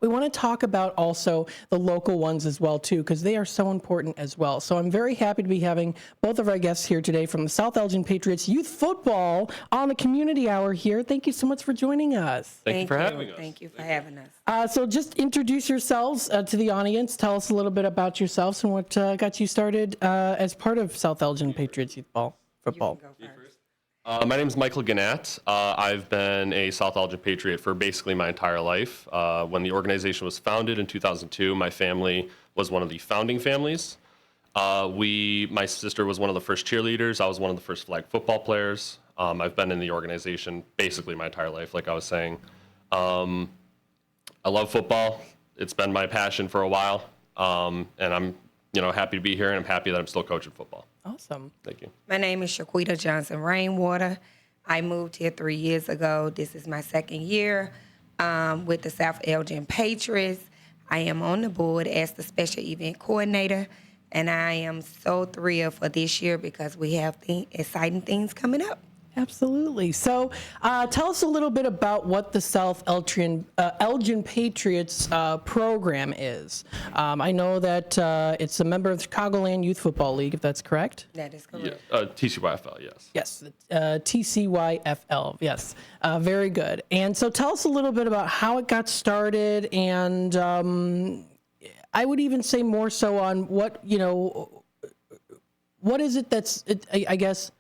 we want to talk about also the local ones as well, too, because they are so important as well. So I'm very happy to be having both of our guests here today from the South Elgin Patriots Youth Football on the Community Hour here. Thank you so much for joining us. Thank you for having us. Thank you for having us. So just introduce yourselves to the audience. Tell us a little bit about yourselves and what got you started as part of South Elgin Patriots Youth Football. You can go first. My name is Michael Gnat. I've been a South Elgin Patriot for basically my entire life. When the organization was founded in 2002, my family was one of the founding families. My sister was one of the first cheerleaders. I was one of the first flag football players. I've been in the organization basically my entire life, like I was saying. I love football. It's been my passion for a while, and I'm happy to be here, and I'm happy that I'm still coaching football. Awesome. Thank you. My name is Shaquita Johnson Rainwater. I moved here 3 years ago. This is my second year with the South Elgin Patriots. I am on the board as the special event coordinator, and I am so thrilled for this year because we have exciting things coming up. Absolutely. So tell us a little bit about what the South Elgin Patriots program is. I know that it's a member of the Chicagoland Youth Football League, if that's correct. That is correct. Yeah, TCYFL, yes. Yes, TCYFL, yes. Very good. And so tell us a little bit about how it got started, and I would even say more so on what is it that's, I guess,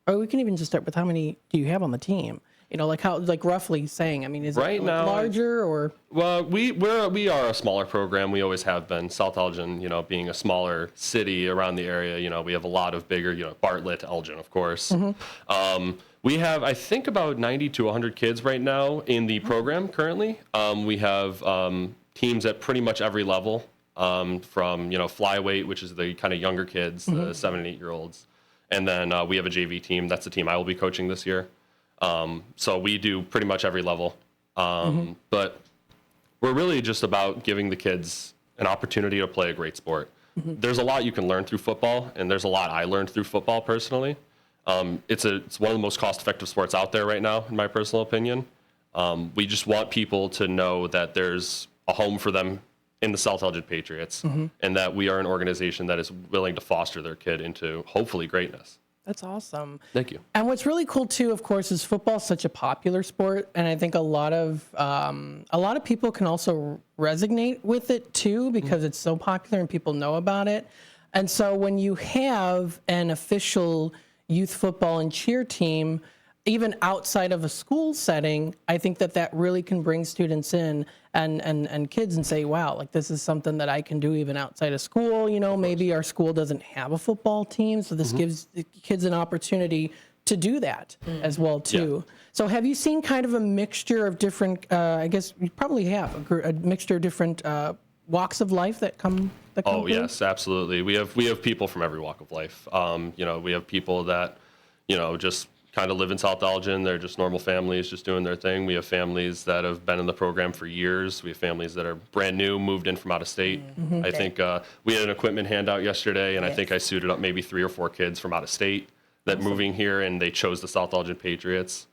or we can even just start with how many do you have on the team? Like roughly saying, I mean, is right it now, larger or? Well, we are a smaller program. We always have been. South Elgin, being a smaller city around the area, we have a lot of bigger, Bartlett, Elgin, of course. Mm-hmm. We have, I think, about 90 to 100 kids right now in the program currently. We have teams at pretty much every level, from, flyweight, which is the kind of younger kids, the 7 and 8 year olds. And then we have a JV team. That's the team I will be coaching this year. So we do pretty much every level. But we're really just about giving the kids an opportunity to play a great sport. There's a lot you can learn through football, and there's a lot I learned through football personally. It's one of the most cost-effective sports out there right now, in my personal opinion. We just want people to know that there's a home for them in the South Elgin Patriots, and that we are an organization that is willing to foster their kid into hopefully greatness. That's awesome. Thank you. And what's really cool too, of course, is football is such a popular sport, and I think a lot of people can also resonate with it too because it's so popular and people know about it. And so when you have an official youth football and cheer team, even outside of a school setting, I think that really can bring students in and kids and say, wow, like this is something that I can do even outside of school. Maybe our school doesn't have a football team, so this gives the kids an opportunity to do that as well too. Yeah. So have you seen kind of a mixture of different, I guess you probably have a mixture of different walks of life that come Oh, through? Yes, absolutely. We have people from every walk of life. We have people that, just kind of live in South Elgin. They're just normal families, just doing their thing. We have families that have been in the program for years. We have families that are brand new, moved in from out of state. I think we had an equipment handout yesterday, and I think I suited up maybe 3 or 4 kids from out of state that moving here, and they chose the South Elgin Patriots.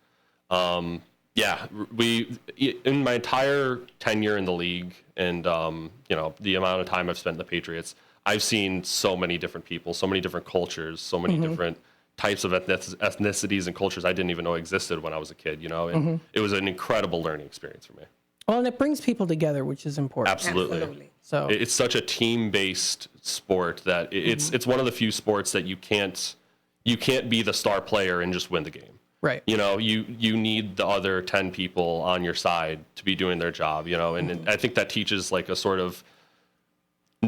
In my entire tenure in the league, and the amount of time I've spent in the Patriots, I've seen so many different people, so many different cultures, so many different types of ethnicities and cultures I didn't even know existed when I was a kid, and it was an incredible learning experience for me. Well, and it brings people together, which is important. Absolutely. So it's such a team-based sport that it's one of the few sports that you can't be the star player and just win the game. Right. You need the other 10 people on your side to be doing their job, and I think that teaches like a sort of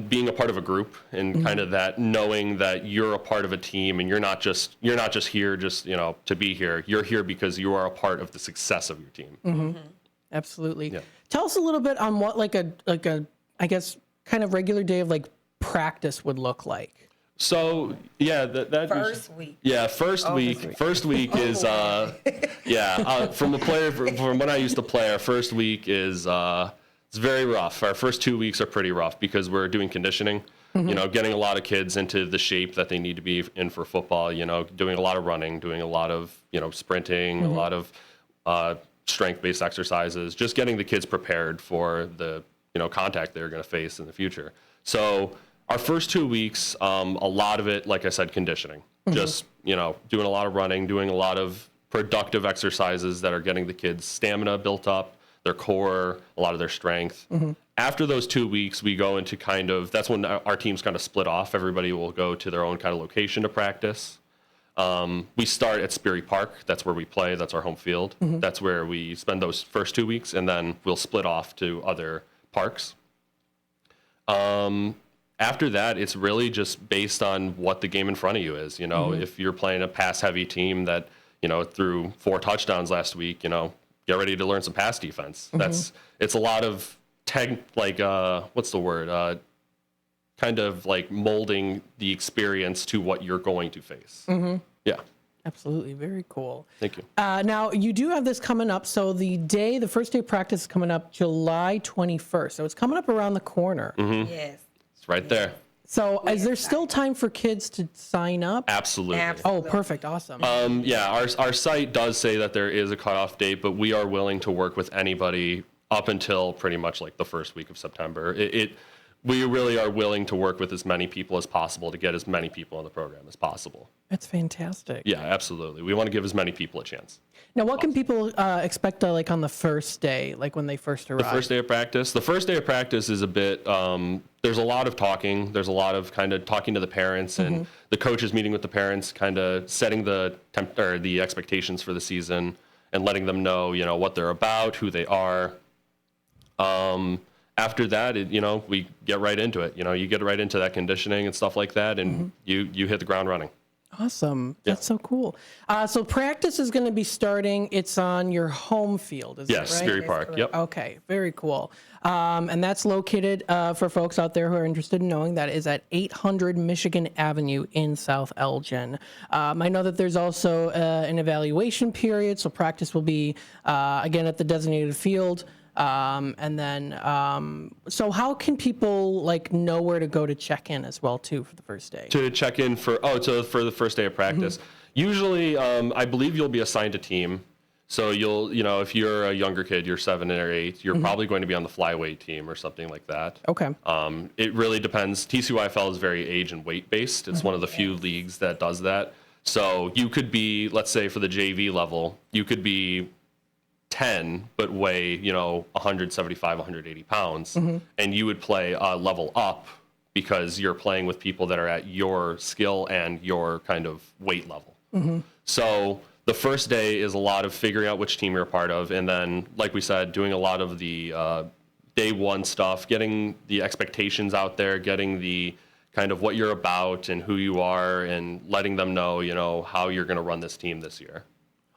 being a part of a group and kind of that knowing that you're a part of a team and you're not just here just to be here. You're here because you are a part of the success of your team. Absolutely. Yeah. Tell us a little bit on what like a I guess kind of regular day of like practice would look like. So that First week. Yeah, first week. First week is from when I used to play. Our first week is it's very rough. Our first 2 weeks are pretty rough because we're doing conditioning. Getting a lot of kids into the shape that they need to be in for football. Doing a lot of running, doing a lot of sprinting, a lot of strength-based exercises. Just getting the kids prepared for the contact they're going to face in the future. So our first 2 weeks, a lot of it, like I said, conditioning, just, doing a lot of running, doing a lot of productive exercises that are getting the kids' stamina built up, their core, a lot of their strength. After those 2 weeks, we go into that's when our teams kind of split off. Everybody will go to their own kind of location to practice. We start at Sperry Park. That's where we play. That's our home field. That's where we spend those first 2 weeks, and then we'll split off to other parks. After that, it's really just based on what the game in front of you is. If you're playing a pass-heavy team that, threw 4 touchdowns last week, get ready to learn some pass defense. It's a lot of what's the word? Kind of like molding the experience to what you're going to face. Yeah. Absolutely. Very cool. Thank you. Now, you do have this coming up. So the first day of practice is coming up July 21st. So it's coming up around the corner. Yes. It's right there. So is there still time for kids to sign up? Absolutely. Oh, perfect. Awesome. Our site does say that there is a cutoff date, but we are willing to work with anybody up until pretty much like the first week of September. We really are willing to work with as many people as possible to get as many people in the program as possible. That's fantastic. Yeah, absolutely. We want to give as many people a chance. Now, what can people expect like on the first day, like when they first arrive? The first day of practice? The first day of practice is a bit, there's a lot of talking. There's a lot of kind of talking to the parents and the coaches meeting with the parents, kind of setting the expectations for the season and letting them know, what they're about, who they are. After that, we get right into it. You get right into that conditioning and stuff like that, and you hit the ground running. Awesome. That's so cool. So practice is going to be starting. It's on your home field, is that right? Yes, Sperry Park. Yep. Okay, very cool. And that's located, for folks out there who are interested in knowing, that is at 800 Michigan Avenue in South Elgin. I know that there's also an evaluation period, so practice will be, again, at the designated field. And then, so how can people know where to go to check in as well too for the first day? To check in for the first day of practice. Usually, I believe you'll be assigned a team. So if you're a younger kid, you're 7 or 8, you're probably going to be on the flyweight team or something like that. Okay. It really depends. TCYFL is very age and weight based. It's one of the few leagues that does that. So you could be, let's say for the JV level, you could be 10, but weigh, 175, 180 pounds, and you would play level up because you're playing with people that are at your skill and your kind of weight level. So the first day is a lot of figuring out which team you're a part of, and then, like we said, doing a lot of the day one stuff, getting the expectations out there, getting the kind of what you're about and who you are, and letting them know, how you're going to run this team this year.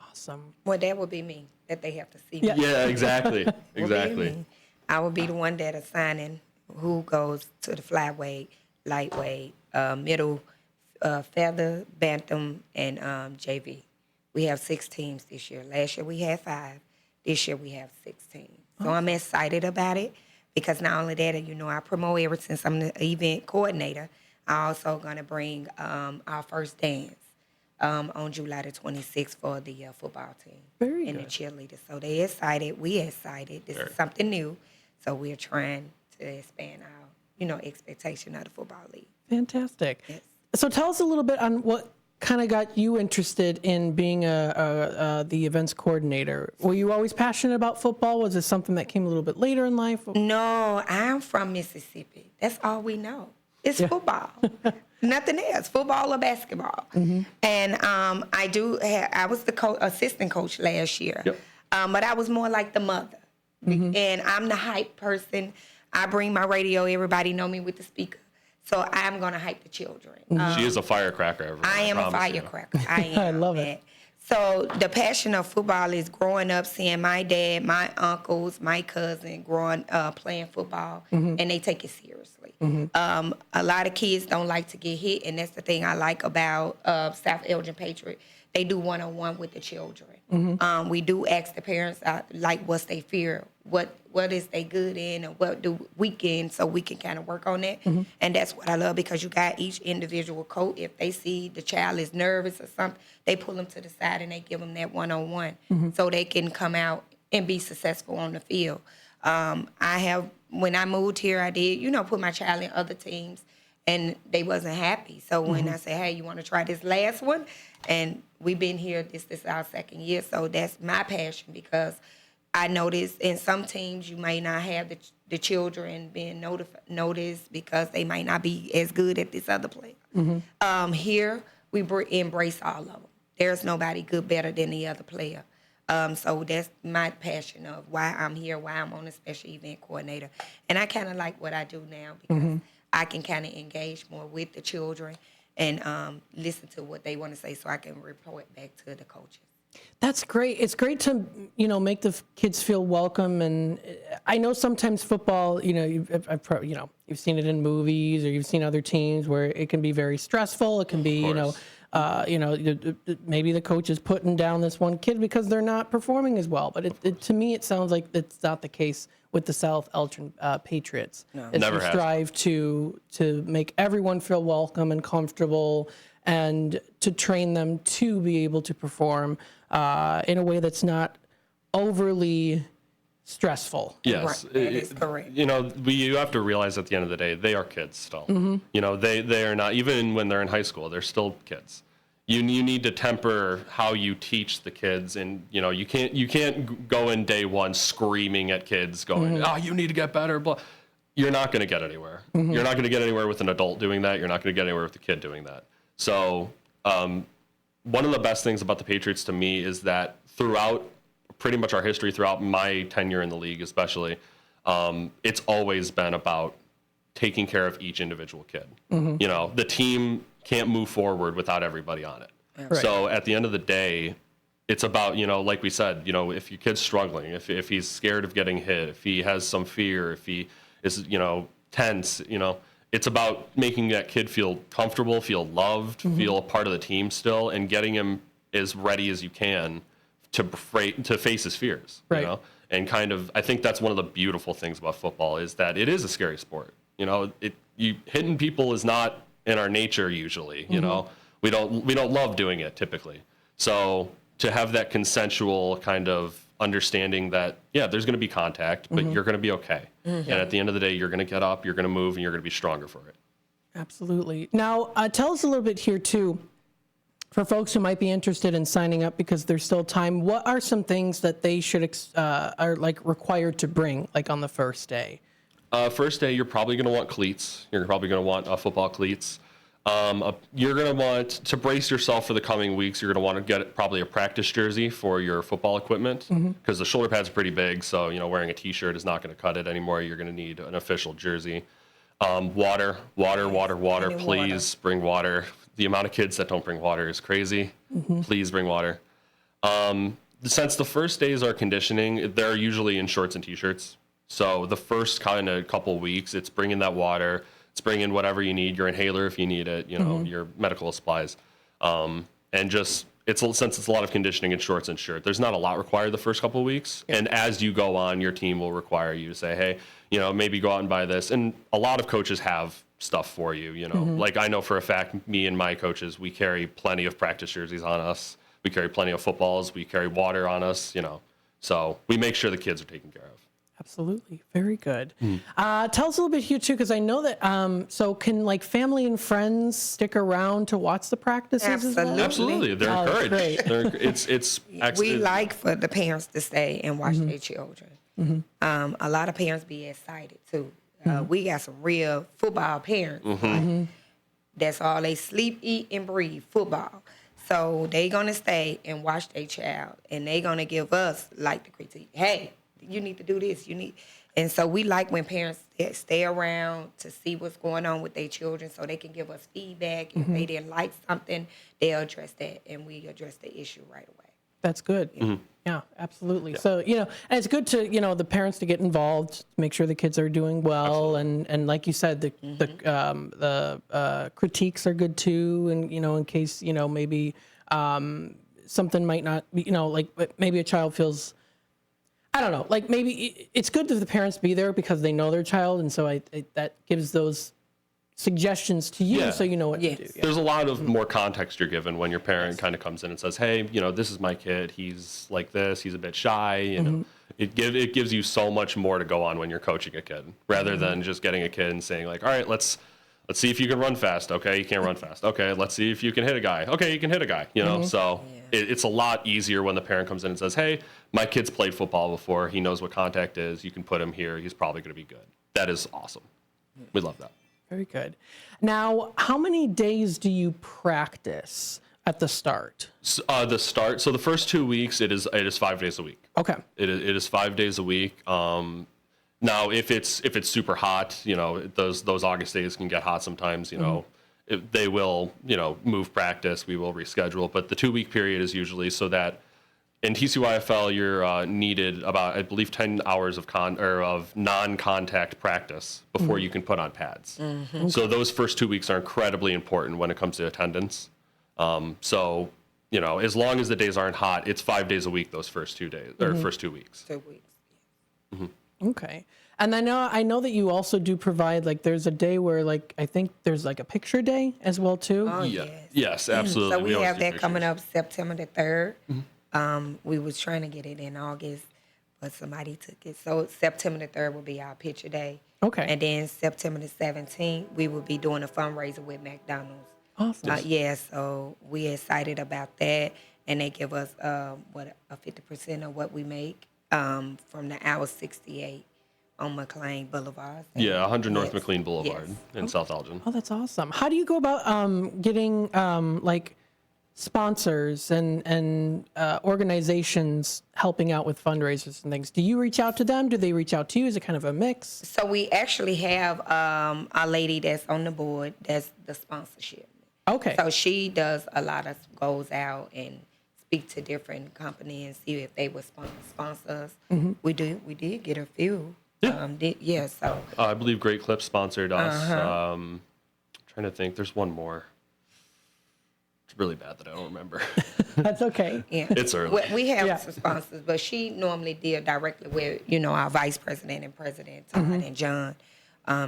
Awesome. Well, that would be me, that they have to see. Yeah, exactly. Exactly. I would be the one that assigning who goes to the flyweight, lightweight, middle, feather, bantam, and JV. We have 6 teams this year. Last year we had 5. This year we have 16. So I'm excited about it because not only that, I promote ever since I'm the event coordinator. I'm also going to bring our first dance on July the 26th for the football team. Very and good. the cheerleaders. So they excited. We excited. This is something new. So we're trying to expand our, expectation of the football league. Fantastic. Yes. So tell us a little bit on what kind of got you interested in being the events coordinator. Were you always passionate about football? Was it something that came a little bit later in life? No, I'm from Mississippi. That's all we know. It's football. Nothing else, football or basketball. And I was the assistant coach last year. Yep. But I was more like the mother. And I'm the hype person. I bring my radio. Everybody know me with the speaker. So I'm going to hype the children. She is a firecracker. Everyone, I am a promise you. firecracker. I am. I love it. So the passion of football is growing up, seeing my dad, my uncles, my cousin playing football, and they take it seriously. A lot of kids don't like to get hit, and that's the thing I like about South Elgin Patriot. They do one-on-one with the children. We do ask the parents what's their fear, what is they good in, and what do weekend, so we can kind of work on that. And that's what I love because you got each individual coach. If they see the child is nervous or something, they pull them to the side and they give them that one-on-one so they can come out and be successful on the field. I have when I moved here, I did, put my child in other teams, and they wasn't happy. So when I say, hey, you want to try this last one? And we've been here, this is our second year. So that's my passion, because I noticed in some teams you may not have the children being noticed because they might not be as good at this other player. Here, we embrace all of them. There's nobody good better than the other player. So that's my passion of why I'm here, why I'm on a special event coordinator. And I kind of like what I do now, because I can kind of engage more with the children and listen to what they want to say, so I can report back to the coaches. That's great. It's great to, make the kids feel welcome. And I know sometimes football, you've seen it in movies, or you've seen other teams where it can be very stressful. It can be, maybe the coach is putting down this one kid because they're not performing as well. But to me, it sounds like that's not the case with the South Elgin Patriots. No. Never has. Strive to make everyone feel welcome and comfortable, and to train them to be able to perform in a way that's not overly stressful. Yes, Right. That is correct. You have to realize at the end of the day, they are kids still. They are not, even when they're in high school, they're still kids. You need to temper how you teach the kids, and you can't go in day one screaming at kids, going, "Oh, you need to get better." Blah. You're not going to get anywhere. You're not going to get anywhere with an adult doing that. You're not going to get anywhere with a kid doing that. So, one of the best things about the Patriots to me is that throughout pretty much our history, throughout my tenure in the league especially, it's always been about taking care of each individual kid. The team can't move forward without everybody on it. Right. So at the end of the day, it's about, like we said, if your kid's struggling, if he's scared of getting hit, if he has some fear, if he is, tense, it's about making that kid feel comfortable, feel loved, feel a part of the team still, and getting him as ready as you can to face his fears. Right. And I think that's one of the beautiful things about football, is that it is a scary sport. Hitting people is not in our nature usually. We don't love doing it typically. So to have that consensual kind of understanding that, there's going to be contact, but you're going to be okay. And at the end of the day, you're going to get up, you're going to move, and you're going to be stronger for it. Absolutely. Now, tell us a little bit here too, for folks who might be interested in signing up, because there's still time. What are some things that they should are like required to bring, like on the first day? First day, you're probably going to want cleats. You're probably going to want football cleats. You're going to want to brace yourself for the coming weeks. You're going to want to get probably a practice jersey for your football equipment, because the shoulder pads are pretty big. So, wearing a T-shirt is not going to cut it anymore. You're going to need an official jersey. Water. Please bring water. The amount of kids that don't bring water is crazy. Please bring water. Since the first days are conditioning, they're usually in shorts and T-shirts. So the first kind of couple weeks, it's bringing that water. It's bringing whatever you need, your inhaler if you need it, your medical supplies. And just, since it's a lot of conditioning in shorts and shirt, there's not a lot required the first couple of weeks. Yeah. And as you go on, your team will require you to say, hey, maybe go out and buy this. And a lot of coaches have stuff for you, like I know for a fact, me and my coaches, we carry plenty of practice jerseys on us. We carry plenty of footballs. We carry water on us, so we make sure the kids are taken care of. Absolutely. Very good. Tell us a little bit here too, because I know that, so can like family and friends stick around to watch the practices? Absolutely. Absolutely. They're encouraged. It's we like for the parents to stay and watch their children. A lot of parents be excited too. We got some real football parents. That's all they sleep, eat, and breathe, football. So they gonna stay and watch their child, and they gonna give us like the critique. Hey, you need to do this. And so we like when parents stay around to see what's going on with their children, so they can give us feedback. If they didn't like something, they'll address that, and we address the issue right away. That's good. Yeah, absolutely. Yeah. So, and it's good to, the parents to get involved, make sure the kids are doing well. And like you said, the critiques are good too. And, in case, maybe something might not be, like maybe a child feels, I don't know, like maybe it's good that the parents be there because they know their child. And so that gives those suggestions to you Yeah. so you know what Yes. to do. Yeah. There's a lot of more context you're given when your parent kind of comes in and says, hey, this is my kid. He's like this. He's a bit shy. You know, it gives you so much more to go on when you're coaching a kid rather than just getting a kid and saying like, all right, let's see if you can run fast. Okay, you can't run fast. Okay, let's see if you can hit a guy. Okay, you can hit a guy. So it's a lot easier when the parent comes in and says, hey, my kid's played football before. He knows what contact is. You can put him here. He's probably going to be good. That is awesome. We love that. Very good. Now, how many days do you practice at the start? So the first 2 weeks, it is 5 days a week. Okay. It is 5 days a week. Now, if it's super hot, those August days can get hot sometimes. They will move practice. We will reschedule, but the 2 week period is usually so that in TCYFL you're needed about, I believe, 10 hours of non-contact practice before you can put on pads. So those first 2 weeks are incredibly important when it comes to attendance. So as long as the days aren't hot, it's 5 days a week those first 2 days or first 2 weeks. 2 weeks. Okay. And I know that you also do provide, like, there's a day where, like, I think there's like a picture day as well too. Oh, Yeah. yes. Yes, absolutely. So we always have do that coming pictures. up September the 3rd. We was trying to get it in August, but somebody took it. So September the 3rd will be our picture day. Okay. And then September the 17th, we will be doing a fundraiser with McDonald's. Awesome. So we're excited about that. And they give us, a 50% of what we make from the hour 68 on McLean Boulevard. Yeah, 100 North Yes. McLean Boulevard Yes. in South Elgin. Oh, that's awesome. How do you go about getting like sponsors and organizations helping out with fundraisers and things? Do you reach out to them? Do they reach out to you? Is it kind of a mix? So we actually have a lady that's on the board that's the sponsorship. Okay. So she does a lot of, goes out and speak to different companies and see if they would sponsor us. We did get a few. Yeah. So I believe Great Clips sponsored us. Trying to think, there's one more. It's really bad that I don't remember. That's okay. yeah, It's early. We have Yeah. some sponsors, but she normally deal directly with our vice president and president Todd and John.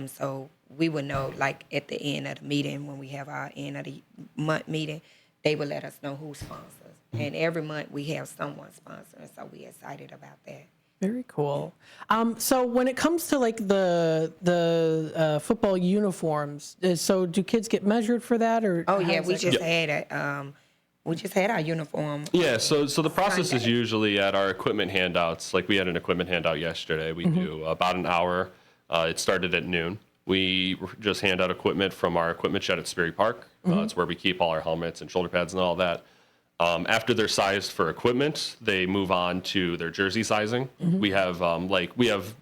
So we would know, like at the end of the meeting when we have our end of the month meeting, they would let us know who sponsors. And every month we have someone sponsoring, so we're excited about that. Very cool. So when it comes to like the football uniforms, so do kids get measured for that, or? Oh how yeah, does we that go? just had a, we just had our uniform. Yeah, so the process is Sunday. usually at our equipment handouts. Like we had an equipment handout yesterday. We do about an hour. It started at noon. We just hand out equipment from our equipment shed at Sperry Park. It's where we keep all our helmets and shoulder pads and all that. After they're sized for equipment, they move on to their jersey sizing. We have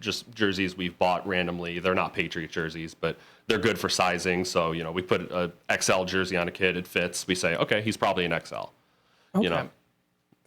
just jerseys we've bought randomly. They're not Patriot jerseys, but they're good for sizing. So we put a XL jersey on a kid, it fits. We say, okay, he's probably an XL. Okay.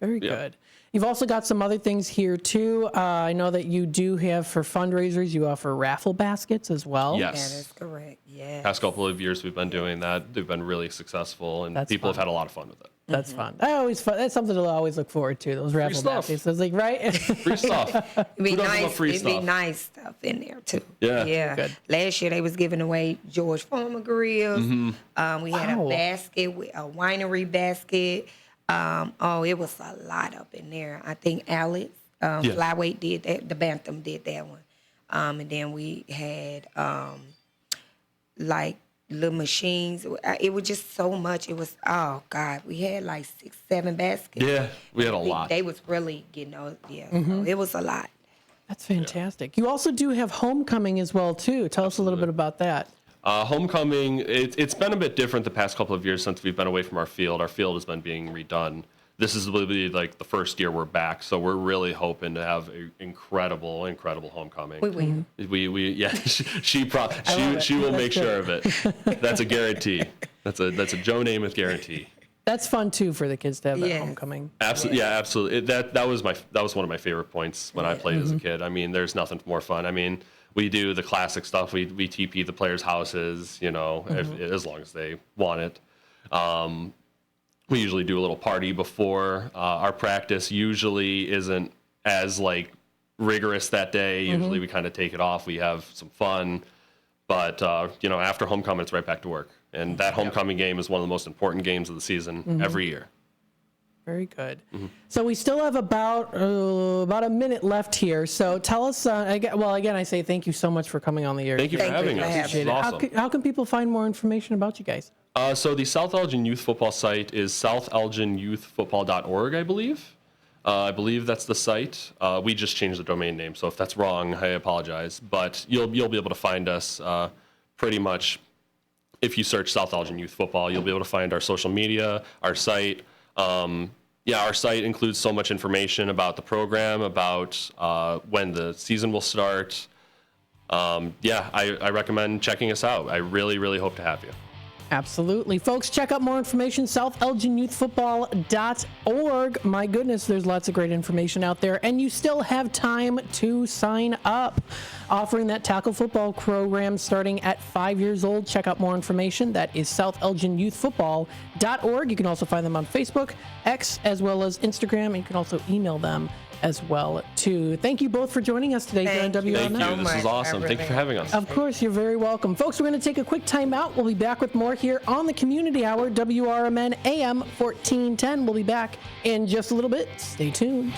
Very good. You've also got some other things here too. I know that you do have for fundraisers. You offer raffle baskets as well. Yes. That is correct. Yeah. Past couple of years we've been doing that. They've been really successful, and That's people fun. have had a lot of fun with it. That's fun. That's something to always look forward to. Those raffle stuff. baskets. It's like right. Free stuff. It'd be Who doesn't love nice. free It'd be stuff? nice stuff in there too. Yeah. Yeah. Good. Last year they was giving away George Foreman grills. We had Wow. a basket, a winery basket. It was a lot up in there. I think Alex Flyweight did that. The Bantam did that one. And then we had like little machines. It was just so much. It was, oh God, we had like 6, 7 baskets. Yeah, we had a lot. They was really getting those. Yeah, so it was a lot. That's fantastic. You also do have homecoming as well too. Tell us a little bit about that. Homecoming, it's been a bit different the past couple of years since we've been away from our field. Our field has been being redone. This is literally like the first year we're back, so we're really hoping to have an incredible homecoming. We will. She will make sure of it. That's a guarantee. That's a Joe Namath guarantee. That's fun too for the kids to have that Yes. homecoming. Absolutely, yeah, absolutely. That was one of my favorite points when I played as a kid. I mean, there's nothing more fun. I mean, we do the classic stuff. We TP the players' houses, as long as they want it. We usually do a little party before our practice. Usually isn't as like rigorous that day. Usually we kind of take it off. We have some fun, But, after homecoming, it's right back to work. And that homecoming game is one of the most important games of the season every year. Very good. So we still have about a minute left here. So tell us, again, I say thank you so much for coming on the air. Thank you for Thank you having for us. having This is me. awesome. How can people find more information about you guys? So the South Elgin Youth Football site is southelginyouthfootball.org, I believe. I believe that's the site. We just changed the domain name, so if that's wrong, I apologize. But you'll be able to find us pretty much if you search South Elgin Youth Football. You'll be able to find our social media, our site. Our site includes so much information about the program, about when the season will start. I recommend checking us out. I really, really hope to have you. Absolutely. Folks, check out more information, southelginyouthfootball.org. My goodness, there's lots of great information out there, and you still have time to sign up. Offering that tackle football program starting at 5 years old. Check out more information. That is southelginyouthfootball.org. You can also find them on Facebook, X, as well as Instagram, and you can also email them as well, too. Thank you both for joining us today here on Thank you. WRMN. Thank you. This is much. awesome. Thank you for having us. Of course, you're very welcome. Folks, we're going to take a quick time out. We'll be back with more here on the Community Hour, WRMN AM 1410. We'll be back in just a little bit. Stay tuned.